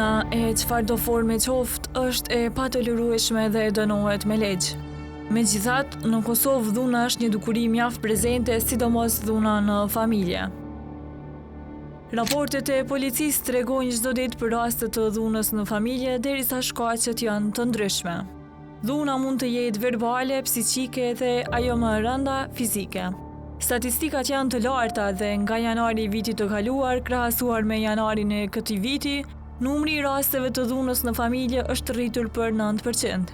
dhuna e çfarëdo forme qoftë është e patolerueshme dhe e dënohet me ligj. Megjithatë, në Kosovë dhuna është një dukuri mjaft prezente, sidomos dhuna në familje. Raportet e policisë tregojnë çdo ditë për raste të dhunës në familje, derisa shkaqet janë të ndryshme. Dhuna mund të jetë verbale, psiqike dhe ajo më e rënda fizike. Statistikat janë të larta dhe nga janari i vitit të kaluar, krahasuar me janarin e këtij viti, numri i rasteve të dhunës në familje është rritur për 9%,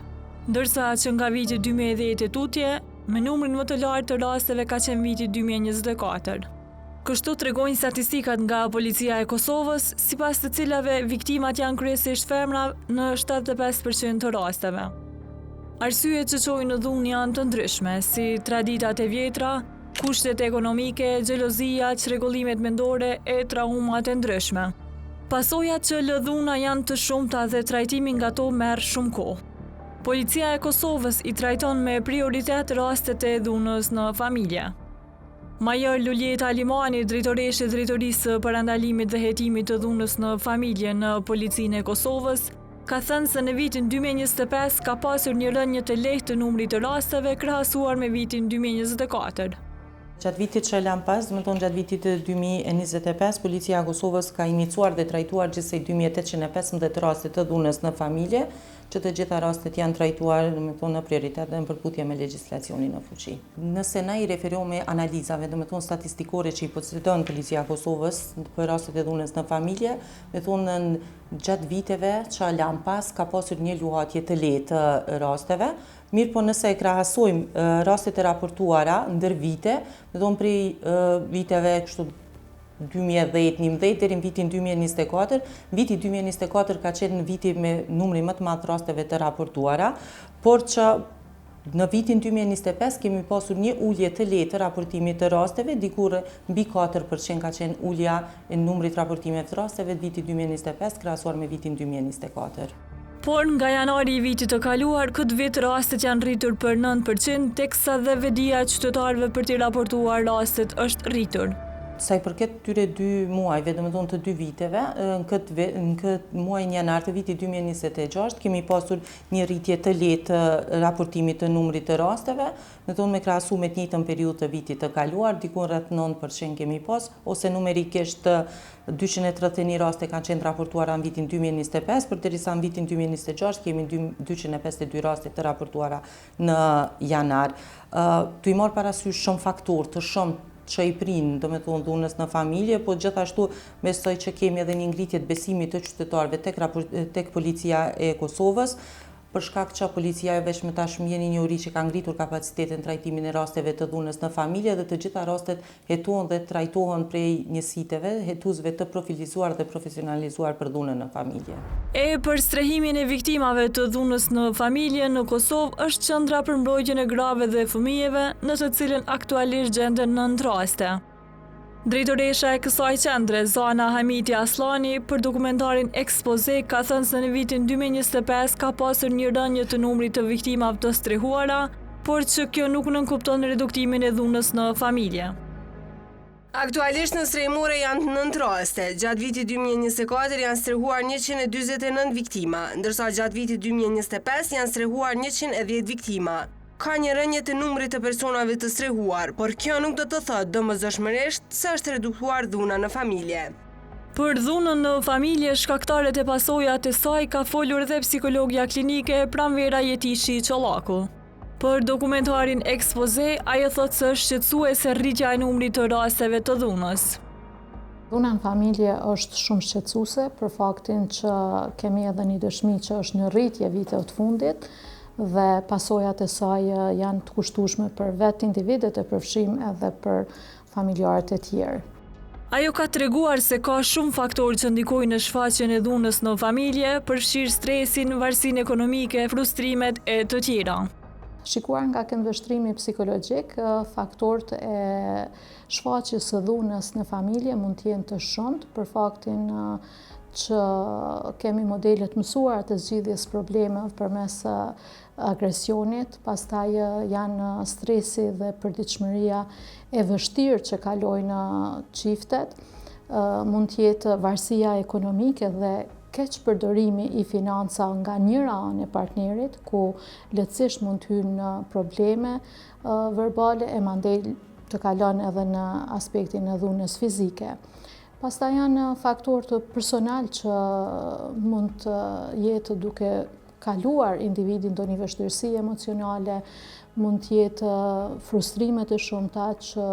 ndërsa që nga viti 2010 e tutje, me numrin më të lartë të rasteve ka qenë viti 2024. Kështu tregojnë statistikat nga Policia e Kosovës, sipas të cilave viktimat janë kryesisht femra në 75% të rasteve. Arsyet që çojnë në dhunë janë të ndryshme, si traditat e vjetra, kushtet ekonomike, xhelozia, çrregullimet mendore e traumat e ndryshme. Pasojat që lë dhuna janë të shumta dhe trajtimi nga to merr shumë kohë. Policia e Kosovës i trajton me prioritet rastet e dhunës në familje. Major Luljeta Limani, drejtoreshe e Drejtorisë së Parandalimit dhe Hetimit të dhunës në familje në Policinë e Kosovës, ka thënë se në vitin 2025 ka pasur një rënje të lehtë të numrit të rasteve krahasuar me vitin 2024. Gjatë vitit që lan pas, gjatë vitit 2025, Policia e Kosovës ka iniciuar dhe trajtuar gjithsej 2815 raste të dhunës në familje, që të gjitha rastet janë trajtuar në prioritet dhe në përputhje me legjislacionin në fuqi. Nëse na i referohemi analizave, statistikore që i posedon Policia e Kosovës për rastet e dhunës në familje, gjatë viteve që lan pas ka pasur një luhatje të lehtë të rasteve. Mirë po nëse e krahasojmë rastet e raportuara ndër vite, prej viteve 2010-2011 deri në vitin 2024, viti 2024 ka qenë viti me numri më të madh rasteve të raportuara, por që në vitin 2025 kemi pasur një ulje të lehtë të raportimit të rasteve, dikur mbi 4% ka qenë ulja e numrit raportimeve të rasteve të vitit 2025 krahasuar me vitin 2024. Por nga janari i vitit të kaluar, këtë vit rastet janë rritur për 9%, teksa dhe vedia e qytetarëve për t'i raportuar rastet është rritur. Sa i përket këtyre 2 muajve, të 2 viteve, në këtë muajin janar të vitit 2026 kemi pasur një rritje të lehtë të raportimit të numrit të rasteve, me krahasu me të njëjtën periudhë të vitit të kaluar, diku rreth 9% kemi pas, ose numerikisht 231 raste kanë qenë raportuara në vitin 2025, përderisa në vitin 2026 kemi 252 raste të raportuara në janar. Tu i marr parasysh shumë faktorë të shumë që i prinë, dhunës në familje, po gjithashtu besoj që kemi edhe një ngritje të besimit të qytetarëve tek Policia e Kosovës, për shkak që policia e veçme tashmë jeni një uri që ka ngritur kapacitetin trajtimin e rasteve të dhunës në familje dhe të gjitha rastet hetohen dhe trajtohen prej njësiteve, hetuesve të profilizuar dhe profesionalizuar për dhunën në familje. Për strehimin e viktimave të dhunës në familje në Kosovë është qendra për mbrojtjen e grave dhe fëmijëve, në të cilën aktualisht gjenden 9 raste. Drejtoresha e kësaj qendre, Zana Hamiti Aslani, për dokumentarin Ekspoze ka thënë se në vitin 2025 ka pasur një rënje të numrit të viktimave të strehuara, por që kjo nuk nënkupton reduktimin e dhunës në familje. Aktualisht në strehimore janë 9 raste. Gjatë vitit 2024 janë strehuar 149 viktima, ndërsa gjatë vitit 2025 janë strehuar 110 viktima. Ka një rënje të numrit të personave të strehuar, por kjo nuk do të thotë domosdoshmërisht se është reduktuar dhuna në familje. Për dhunën në familje, shkaktarët e pasojat e saj ka folur dhe psikologja klinike Pranvera Jetishi Çollaku. Për dokumentarin Ekspoze, ajo thotë se është shqetësuese rritja e numrit të rasteve të dhunës. Dhuna në familje është shumë shqetësuese për faktin që kemi edhe një dëshmi që është në rritje viteve të fundit, dhe pasojat e saj janë të kushtueshme për vetë individet e përfshim edhe për familjarët e tjerë. Ajo ka treguar se ka shumë faktorë që ndikojnë në shfaqjen e dhunës në familje, përfshirë stresin, varësinë ekonomike, frustrimet e të tjera. Shikuar nga këndvështrimi psikologjik, faktorët e shfaqjes së dhunës në familje mund të jenë të shumtë për faktin që kemi modelet mësuar të zgjidhjes problemeve përmes agresionit, pastaj janë stresi dhe përditshmëria e vështirë që kalojnë çiftet, mund të jetë varësia ekonomike dhe keq përdorimi i financa nga njëra anë e partnerit, ku lehtësisht mund të hynë në probleme verbale e mandej të kalon edhe në aspektin e dhunës fizike. Pastaj janë faktorë të personal që mund të jetë duke kaluar individin do një vështirësi emocionale, mund të jetë frustrimet e shumta që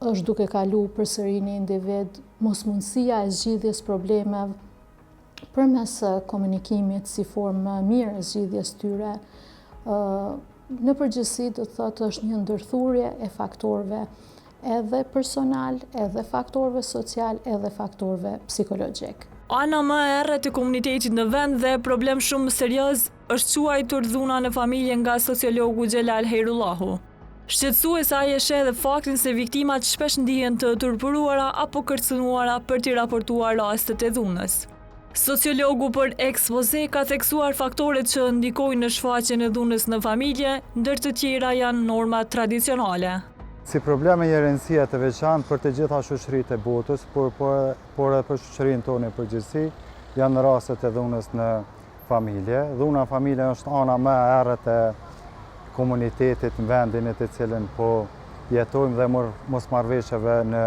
është duke kalu përsëri një individ, mosmundësia e zgjidhjes problemeve përmes komunikimit si formë mirë e zgjidhjes tyre. Në përgjithësi do të thotë është një ndërthurje e faktorëve edhe personal, edhe faktorëve social, edhe faktorëve psikologjik. Ana më e errët e komunitetit në vend dhe problem shumë serioz është quajtur dhuna në familje nga sociologu Xhelal Heirullahu. Shqetësues ai e sheh edhe faktin se viktimat shpesh ndihen të turpuruara apo kërcënuara për t'i raportuar rastet e dhunës. Sociologu për ekspoze ka theksuar faktorët që ndikojnë në shfaqjen e dhunës në familje, ndër të tjera janë normat tradicionale. Si probleme një rëndësia të veçantë për të gjitha shoqëritë e botës, por edhe për shoqërinë tonë në përgjithësi, janë rastet e dhunës në familje. Dhuna në familje është ana më e errët e komunitetit në vendin e të cilën po jetojmë dhe mosmarrëveshjeve në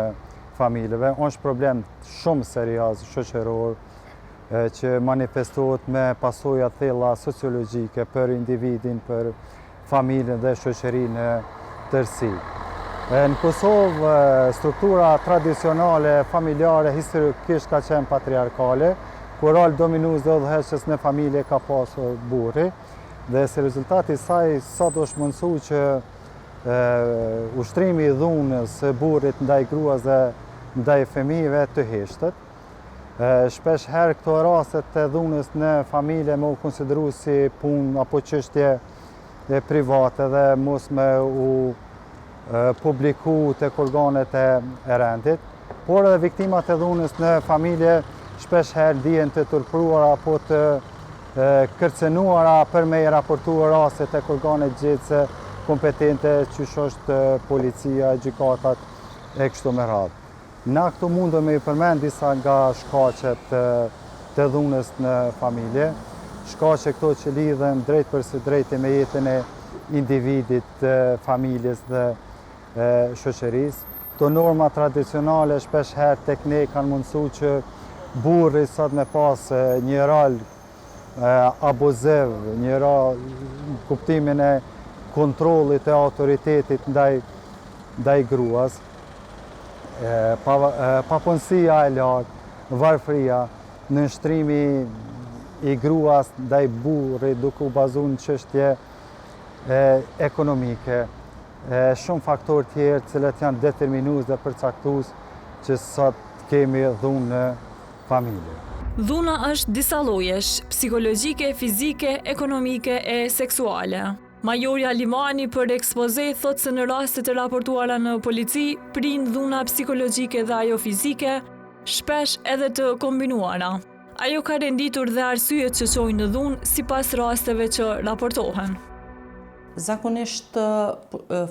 familjeve. Është problem shumë serioz shoqëror që manifestohet me pasoja thella sociologjike për individin, për familjen dhe shoqërinë në tërësi. Në Kosovë, struktura tradicionale, familjare, historikisht ka qenë patriarkale, ku rol dominues dhe udhëheqës në familje ka pasur burri, dhe si rezultati saj sot është mundësu që ushtrimi i dhunës së burrit ndaj gruas dhe ndaj fëmijëve të heshtet. Shpesh herë këto rastet të dhunës në familje më u konsideru si punë apo çështje private dhe mos me u publiku të organet e rendit, por edhe viktimat e dhunës në familje shpesh herë ndihen të turpruara apo të kërcënuara për me i raportuar rastet tek organet gjyqëse kompetente, qysh është policia, gjykatat e kështu me radhë. Na këtu mundëm me i përmend disa nga shkaqet të dhunës në familje, shkaqe këto që lidhen drejt përsi drejti me jetën e individit, familjes dhe shoqërisë. Këto norma tradicionale shpesh herë tek ne kanë mundësu që burri sot me pas një rol abuziv, një rol kuptimin e kontrollit e autoritetit ndaj gruas, papunësia e lartë, varfëria, nënshtrimi i gruas ndaj burrit duke u bazuar në çështje ekonomike, shumë faktorë tjerë cilët janë determinues dhe përcaktues që sot kemi dhunë në familje. Dhuna është disa llojesh, psikologjike, fizike, ekonomike e seksuale. Majori Alimani për ekspoze thot se në rastet e raportuara në polici, prind dhuna psikologjike dhe ajo fizike, shpesh edhe të kombinuara. Ajo ka renditur dhe arsyet që çojnë në dhunë sipas rasteve që raportohen. Zakonisht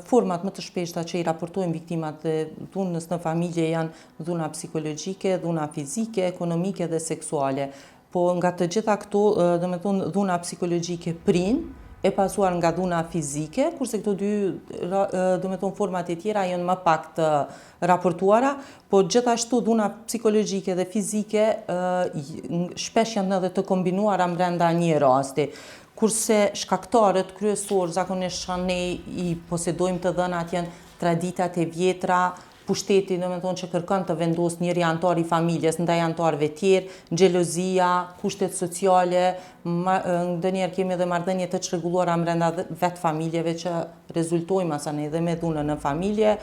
format më të shpeshta që i raportojnë viktimat e dhunës në familje janë dhuna psikologjike, dhuna fizike, ekonomike dhe seksuale. Po nga të gjitha këto, domethënë dhuna psikologjike prind, e pasuar nga dhuna fizike, kurse këto dy domethënë format e tjera janë më pak të raportuara, po gjithashtu dhuna psikologjike dhe fizike shpesh janë edhe të kombinuara brenda një rasti. Kurse shkaktarët kryesor zakonisht që ne i posedojmë të dhënat janë traditat e vjetra, pushteti domethënë që kërkon të vendos njëri antar i familjes ndaj antarëve tjerë, xhelozia, kushtet sociale, ndonjëherë kemi edhe marrëdhënie të çrregulluara brenda vetë familjeve që rezultojnë masanë edhe me dhunën në familje.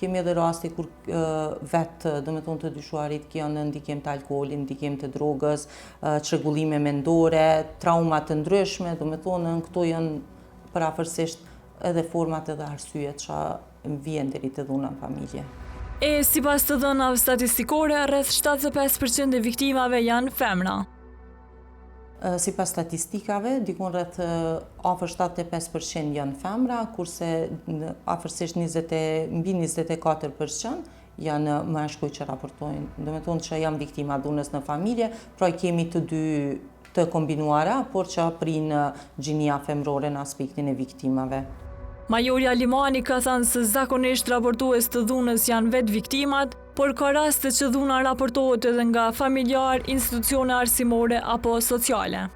Kemi edhe raste kur vetë domethënë të dyshuarit kanë ndikim të alkoolit, ndikim të drogës, çrregullime mendore, trauma të ndryshme, domethënë këto janë parafërsisht edhe format edhe arsyet që vjen deri te dhuna në familje. Sipas të dhënave statistikore, rreth 75% e viktimave janë femra. Sipas statistikave, dikun rreth afër 75% janë femra, kurse afërsisht mbi 24% janë mashkuj që raportojnë, do me thonë që janë viktima dhunës në familje, pra kemi të dy të kombinuara, por që prinë gjinia femrore në aspektin e viktimave. Majori Alimani ka thënë se zakonisht raportues të dhunës janë vetë viktimat, por ka raste që dhuna raportohet edhe nga familjar, institucione arsimore apo sociale.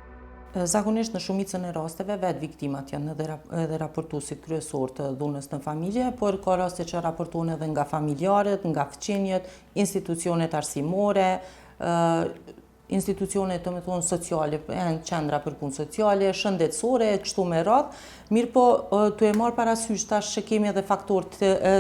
Zakonisht në shumicën e rasteve vetë viktimat janë edhe raportuesit kryesor të dhunës në familje, por ka raste që raportohen edhe nga familjarët, nga fëmijët, institucionet arsimore, institucionet të me thonë sociale, qendra për punë sociale, shëndetësore, kështu me radhë, mirë po të e marë parasysh tash që kemi edhe faktorët,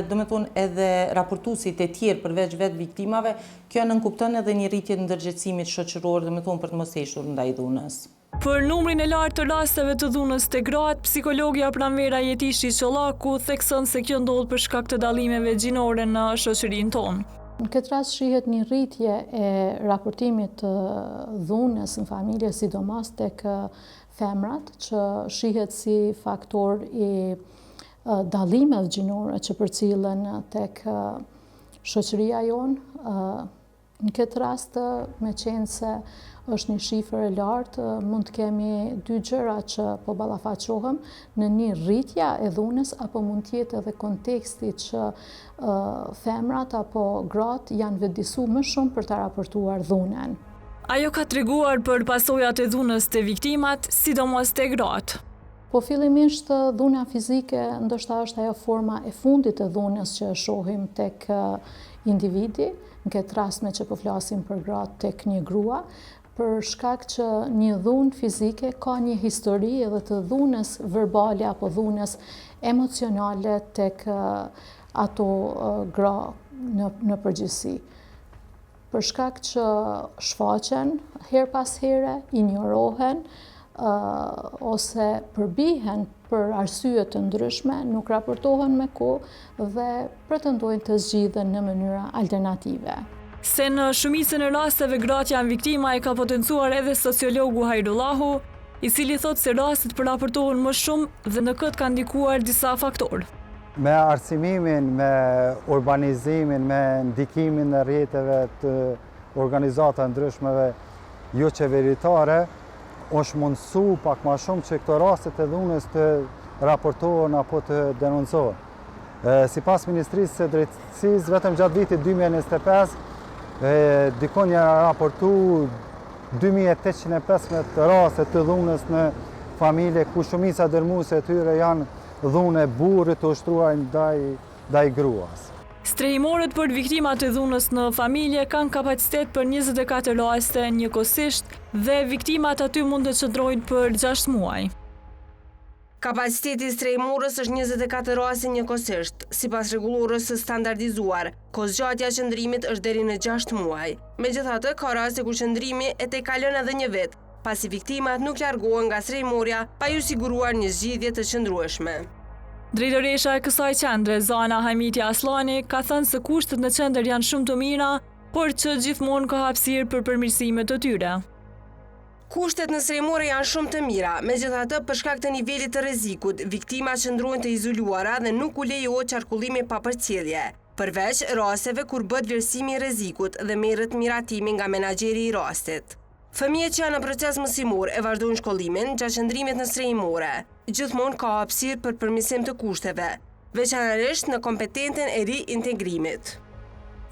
do me thonë edhe raportuesit e tjerë përveç vetë viktimave, kjo nënkupton edhe një rritje të ndërgjegjësimit shoqëror, do me thonë për të mos hequr ndaj dhunës. Për numrin e lartë të rasteve të dhunës te gratë, psikologja Pranvera Jetishi Çollaku thekson se kjo ndodh për shkak të dallimeve gjinore në shoqërinë tonë. Në këtë rast shihet një rritje e raportimit të dhunës në familje, sidomos tek femrat, që shihet si faktor i dallimeve gjinore që përcillen tek shoqëria jonë. Në këtë rast, me qenë se është një shifër e lartë, mund të kemi dy gjëra që po ballafaqohem, në një rritja e dhunës, apo mund të jetë edhe konteksti që femrat apo gratë janë vetëdijsuar më shumë për ta raportuar dhunën. Ajo ka treguar për pasojat e dhunës te viktimat, sidomos te gratë. Po fillimisht dhuna fizike ndoshta është ajo forma e fundit e dhunës që e shohim tek individi, në këtë rast me që po flasim për gratë tek një grua, për shkak që një dhunë fizike ka një histori edhe të dhunës verbale apo dhunës emocionale tek ato gra në përgjithësi. Për shkak që shfaqen her pas here, injorohen, ose përbihen për arsye të ndryshme, nuk raportohen me kohë dhe pretendojnë të zgjidhen në mënyra alternative. Se në shumicën e rasteve gratë janë viktima e ka potencuar edhe sociologu Hajrullahu, i cili thotë se rastet raportohen më shumë dhe në këtë kanë ndikuar disa faktorë. Me arsimimin, me urbanizimin, me ndikimin në rrjeteve të organizata ndryshmeve jo qeveritare, është mundësu pak ma shumë që këto rastet e dhunës të raportohen apo të denoncohen. Sipas Ministrisë së Drejtësisë, vetëm gjatë vitit 2025, dikon janë raportu 2815 raste të dhunës në familje, ku shumica dërmuese e tyre janë dhunë burrit të ushtruar ndaj gruas. Strehimorët për viktimat e dhunës në familje kanë kapacitet për 24 raste njëkohësisht dhe viktimat aty mund të qëndrojnë për 6 muaj. Kapaciteti i strehimorës është 24 raste njëkohësisht, sipas rregullorës së standardizuar. Kohëzgjatja e qëndrimit është deri në 6 muaj. Megjithatë, ka raste ku qëndrimi e tejkalon edhe një vit, pasi viktimat nuk largohen nga strehimorja pa ju siguruar një zgjidhje të qëndrueshme. Drejtoresha e kësaj qendre, Zana Hamiti Aslani, ka thënë se kushtet në qendër janë shumë të mira, por që gjithmonë ka hapësirë për përmirësime të tyre. Kushtet në strehimore janë shumë të mira, megjithatë për shkak të nivelit të rrezikut, viktimat qëndrojnë të izoluara dhe nuk u lejohet qarkullimi pa përcjellje. Përveç rasteve kur bëhet vlerësimi i rrezikut dhe merret miratimi nga menaxheri i rastit. Fëmijët që janë në proces mësimor e vazhdojnë shkollimin gjatë qëndrimit në strehimore. Gjithmonë ka hapësirë për përmirësim të kushteve, veçanërisht në kompetencën e riintegrimit.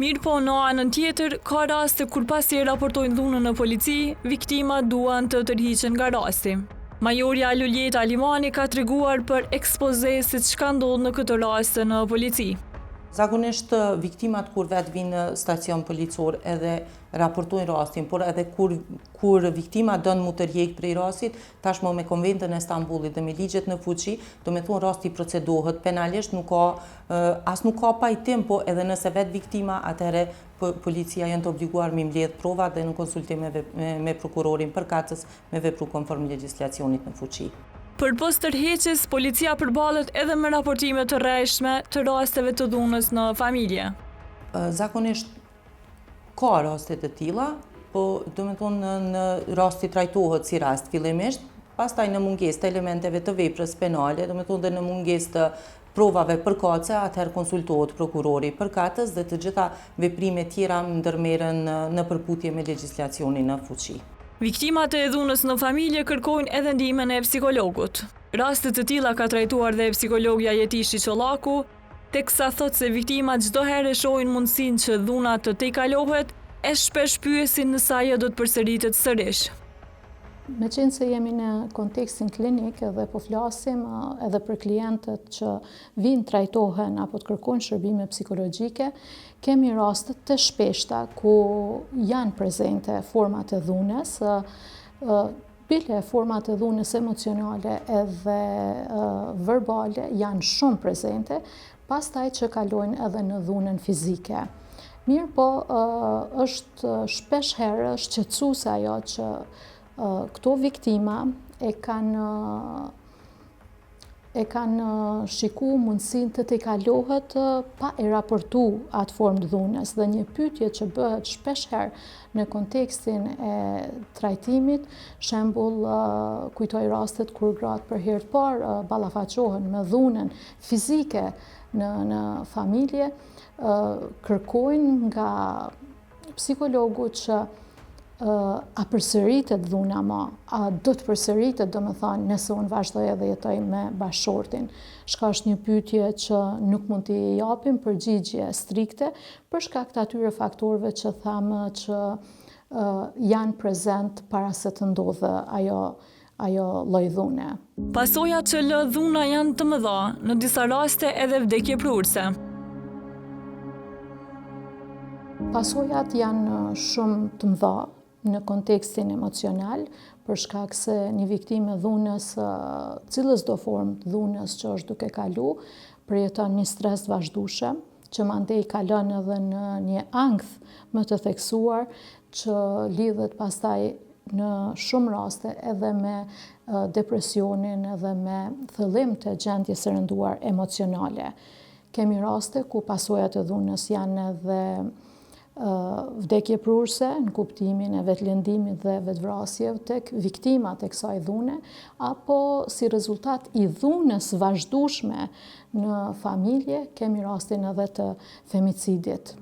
Mirë po, në anën tjetër, ka raste kur pasi e raportojnë dhunën në polici, viktimat duan të tërhiqen nga rasti. Majorja Luljet Alimani ka treguar për ekspoze se çka ndodh në këtë raste në polici. Zakonisht viktimat kur vetë vinë në stacion policor edhe raportojnë rastin, por edhe kur viktima dënë mu të rjekë prej rastit, tashmë me konventën e Stambollit dhe me ligjet në fuqi, do me thonë rasti procedohet penalisht, nuk ka pajtim, po edhe nëse vetë viktima, atëhere policia janë të obliguar me mbledh provat dhe në konsultim me prokurorin përkatës me vepru konform legjislacionit në fuqi. Për pas tërheqjes, policia përballet edhe me raportime të rreshme të rasteve të dhunës në familje. Zakonisht ka raste të tilla, po do me thonë në rasti trajtohet si rast fillimisht, Pastaj në mungesë të elementeve të veprës penale, do të thonë dhe në mungesë të provave përkatëse, atëherë konsultohet prokurori përkatës dhe të gjitha veprime tjera ndërmerren në përputhje me legjislacionin në fuqi. Viktimat e dhunës në familje kërkojnë edhe ndihmën e psikologut. Raste të tilla ka trajtuar dhe psikologja Jetishi Çollaku, teksa thotë se viktimat çdo herë shohin mundësinë që dhuna të tejkalohet, e shpesh pyesin nëse ajo do të përsëritet sërish. Me qenë se jemi në kontekstin klinik dhe po flasim edhe për klientët që vinë trajtohen apo të kërkojnë shërbime psikologjike, kemi rastet të shpeshta ku janë prezente format e dhunës, bile format e dhunës emocionale edhe verbale janë shumë prezente, pastaj që kalojnë edhe në dhunën fizike. Mirë po, është shpesh herë shqetësuese ajo që këto viktima e kanë shiku mundësin të tejkalohet pa e raportu atë formë të dhunës. Dhe një pyetje që bëhet shpesh herë në kontekstin e trajtimit, shembull kujtoj rastet kur gratë për herë të parë ballafaqohen me dhunën fizike në familje, kërkojnë nga psikologu që a përsëritet dhuna ma, a do të përsëritet, do më thanë, nëse unë vazhdoj edhe jetoj me bashkëshortin. Shka është një pyetje që nuk mund t'i japim përgjigje strikte, për shkak të atyre faktorëve që thamë që janë prezent para se të ndodhe ajo lloj dhune. Pasojat që lë dhuna janë të mëdha, në disa raste edhe vdekje prurse. Pasojat janë shumë të mëdha në kontekstin emocional, për shkak se një viktime dhunës, cilës do formë të dhunës që është duke kalu, përjeton një stres të vazhdueshëm, që mandej kalon edhe në një ankth më të theksuar, që lidhet pastaj në shumë raste edhe me depresionin edhe me thëllim të gjendjes së rënduar emocionale. Kemi raste ku pasojat e dhunës janë edhe vdekje prurse në kuptimin e vetëlëndimit dhe vetvrasjeve tek viktimat e kësaj dhune, apo si rezultat i dhunës vazhdueshme në familje, kemi rastin edhe të femicidit.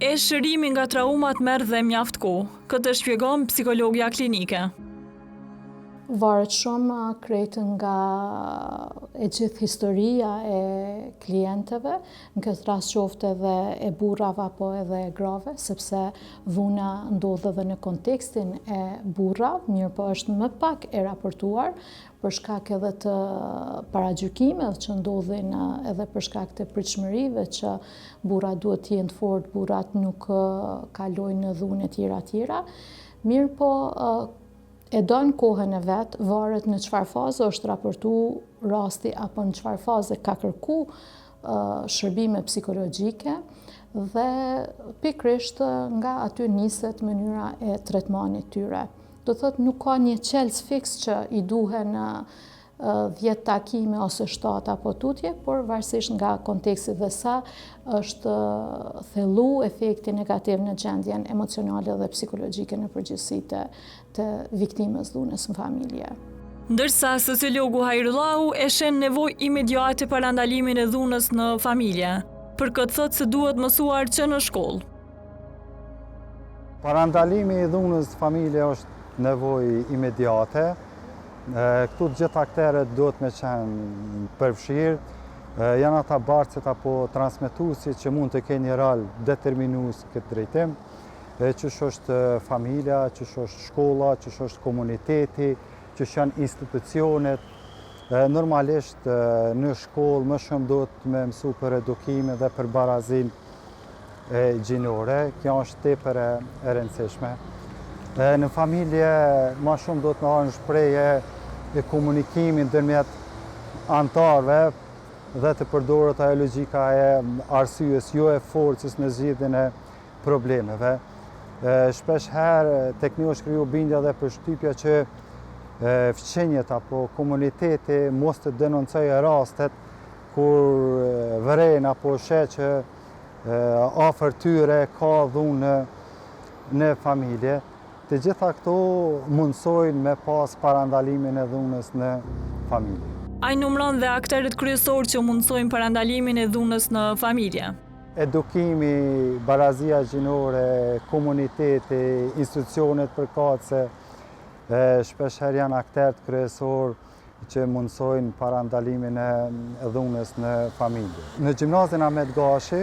E shërimi nga traumat merr dhe mjaft kohë. Këtë shpjegon psikologja klinike. Varet shumë krejt nga e gjithë historia e klientëve, në këtë rast qoftë edhe e burrave apo edhe e grave, sepse dhuna ndodh edhe në kontekstin e burrave, mirë po është më pak e raportuar, për shkak edhe të paragjykimeve që ndodhin edhe për shkak të pritshmërive që burrat duhet të jenë të fortë, burrat nuk kalojnë në dhunë tjera. Mirë po e donë kohën e vetë, varet në çfarë faze është raportu rasti apo në çfarë faze ka kërku shërbime psikologjike dhe pikërisht nga aty niset mënyra e tretmanit tyre. Do thotë nuk ka një qelës fiks që i duhen 10 takime ose 7 apo tutje, por varësisht nga konteksti dhe sa është thellu efekti negativ në gjendjen emocionale dhe psikologjike në përgjithësi të viktimës dhunës në familje. Ndërsa sociologu Hajrullahu e shen nevojë imediate për ndalimin e dhunës në familje. Për këtë thotë se duhet mësuar që në shkollë. Parandalimi i dhunës në familje është nevojë imediate. Këtu të gjithë akterët duhet me qenë përfshirë, janë ata bartësit apo transmetuesit që mund të kenë një rol determinues këtë drejtim, qysh është familja, qysh është shkolla, qysh është komuniteti, qysh janë institucionet. Normalisht në shkollë më shumë duhet me mësu për edukimin dhe për barazin gjinore, kjo është tepër e rëndësishme. Në familje më shumë duhet me hanë shprehje e komunikimin ndërmjet antarëve dhe të përdorët ajo logjika e arsyes, jo e forcës në zgjidhjen e problemeve. Shpesh herë tek ne është kriju bindja dhe përshtypja që fqinjet apo komuniteti mos të denoncojë rastet kur vren apo sheh që afër tyre ka dhunë në familje. Të gjitha këto mundsojnë me pas parandalimin e dhunës në familje. Ai numëron dhe aktorët kryesorë që mundsojnë parandalimin e dhunës në familje. Edukimi, barazia gjinore, komuniteti, institucionet përkatëse, shpeshherë janë aktorët kryesorë që mundsojnë parandalimin e dhunës në familje. Në gjimnazin Ahmet Gashi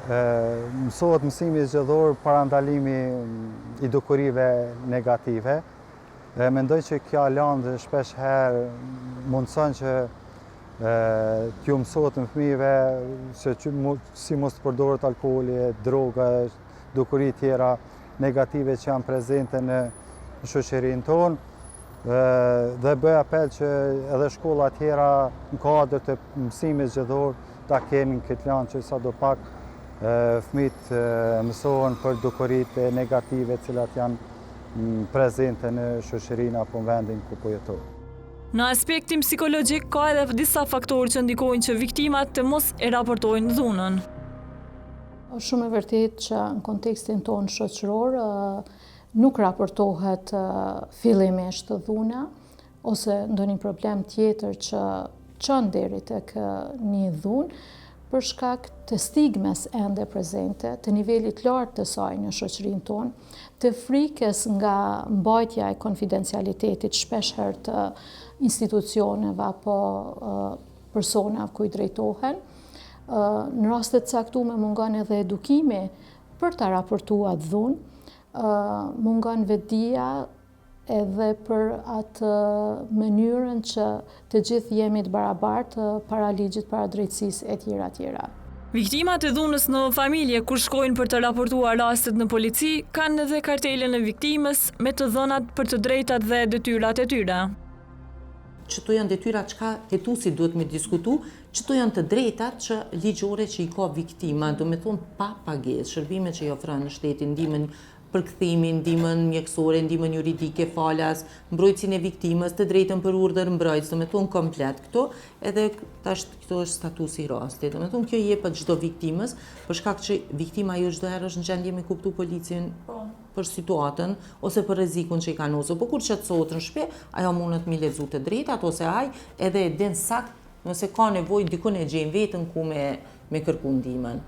mësohet mësimi zgjedhor parandalimi i dukurive negative. Mendoj që kjo landë shpeshherë mundson që t'ju mësohet në fëmijëve se si mos të përdoret alkooli, droga, dukuri tjera negative që janë prezente në shoqërinë tonë. Dhe bëj apel që edhe shkolla tjera në kuadër të mësimit zgjedhor ta kenë këtë lanë që sadopak fëmijët mësohen për dukuritë negative cilat janë prezente në shoqërinë apo në vendin ku po jetojnë. Në aspektin psikologjik ka edhe disa faktorë që ndikojnë që viktimat të mos e raportojnë dhunën. Është shumë e vërtetë që në kontekstin tonë shoqëror nuk raportohet fillimisht dhuna ose ndonjë problem tjetër që çon deri tek një dhunë për shkak të stigmes ende prezente, të nivelit lartë të saj në shoqërinë tonë, të frikës nga mbajtja e konfidencialitetit shpeshherë të institucioneve apo personave ku i drejtohen. Në raste të caktuara mungon edhe edukimi për ta raportuar dhunë, mungon vetdia edhe për atë mënyrën që të gjithë jemi të barabartë para ligjit, para drejtësisë e tjera tjera. Viktimat e dhunës në familje kur shkojnë për të raportuar rastet në polici kanë edhe kartelin e viktimës me të dhënat për të drejtat dhe detyrat e tyre. Çto janë detyrat çka hetuesi duhet me diskutu, çto janë të drejtat që ligjore që i ka viktima, do me thonë pa pagesë, shërbimet që i ofron shteti, ndihmën përkthimin, ndihmën mjekësore, ndihmën juridike, falas, mbrojtësinë e viktimës, të drejtën për urdhër mbrojtës, do me thonë komplet këto, edhe tash këto është statusi i rastit. Do me thonë kjo jepet çdo viktimës, për shkak që viktima jo çdo herë është në gjendje me kuptu policin për situatën ose për rrezikun që i ka nosur. Po kur qetësohet në shtëpi, ajo mundet mi lexu të drejtat ose ai edhe e din sakt nëse ka nevojë dikun e gjejnë veten ku me kërku ndihmën.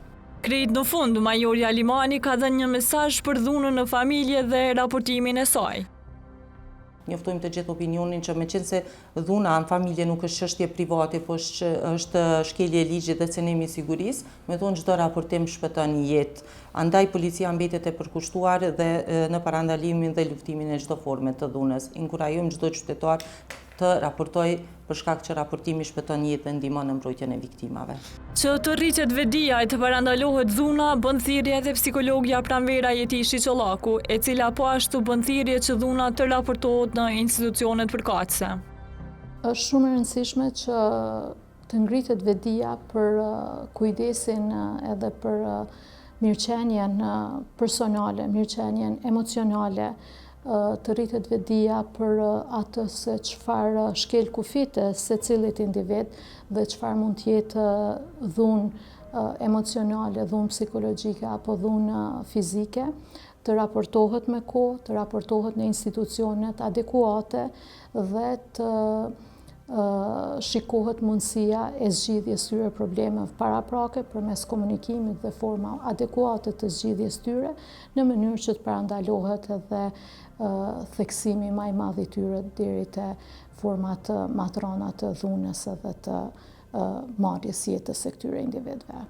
Krejt në fund, Majori Alimani ka dhënë një mesazh për dhunën në familje dhe raportimin e saj. Njoftojmë të gjithë opinionin që meqense dhuna në familje nuk është çështje private, po është shkelje e ligjit dhe cënimi i sigurisë, me thonë çdo raportim shpëton jetë. Andaj policia mbetet e përkushtuar dhe në parandalimin dhe luftimin e çdo forme të dhunës. Inkurajojmë çdo qytetar të raportojë për shkak që raportimi shpëton jetë dhe ndihmon në mbrojtjen e viktimave. Që të rritet vetdia e të parandalohet dhuna, bën thirrje edhe psikologja Pranvera Jetishi Çollaku, e cila po ashtu bën thirrje që dhuna të raportohet në institucionet përkatëse. Është shumë e rëndësishme që të ngritet vetdia për kujdesin edhe për mirëqenjen personale, mirëqenjen emocionale, të rritet vetdia për atë se çfarë shkel kufite secilit individ dhe çfarë mund të jetë dhunë emocionale, dhunë psikologjike apo dhunë fizike, të raportohet me kohë, të raportohet në institucionet adekuate dhe të shikohet mundësia e zgjidhjes tyre problemeve paraprake përmes komunikimit dhe forma adekuate të zgjidhjes tyre në mënyrë që të parandalohet edhe theksimi më i madh i tyre deri te format më të rënda të dhunës edhe të marrjes jetës së këtyre individëve.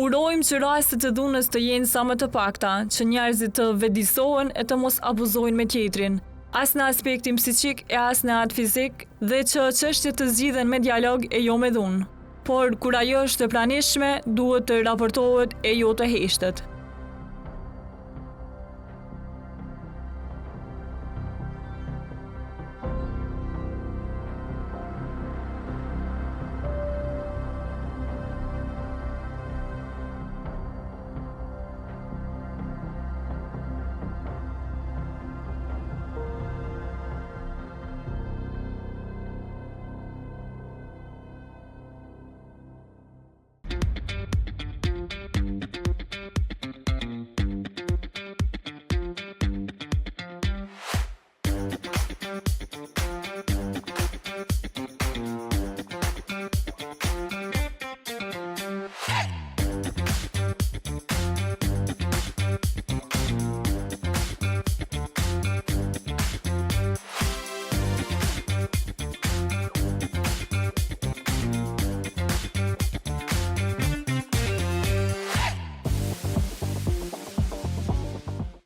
Urojmë që rastet të dhunës të jenë sa më të pakta, që njerëzit të vedisohen e të mos abuzojnë me tjetrin, as në aspektin psiqik e as në atë fizik, dhe që çështjet të zgjidhen me dialog e jo me dhunë. Por kur ajo është e pranishme, duhet të raportohet e jo të heshtet.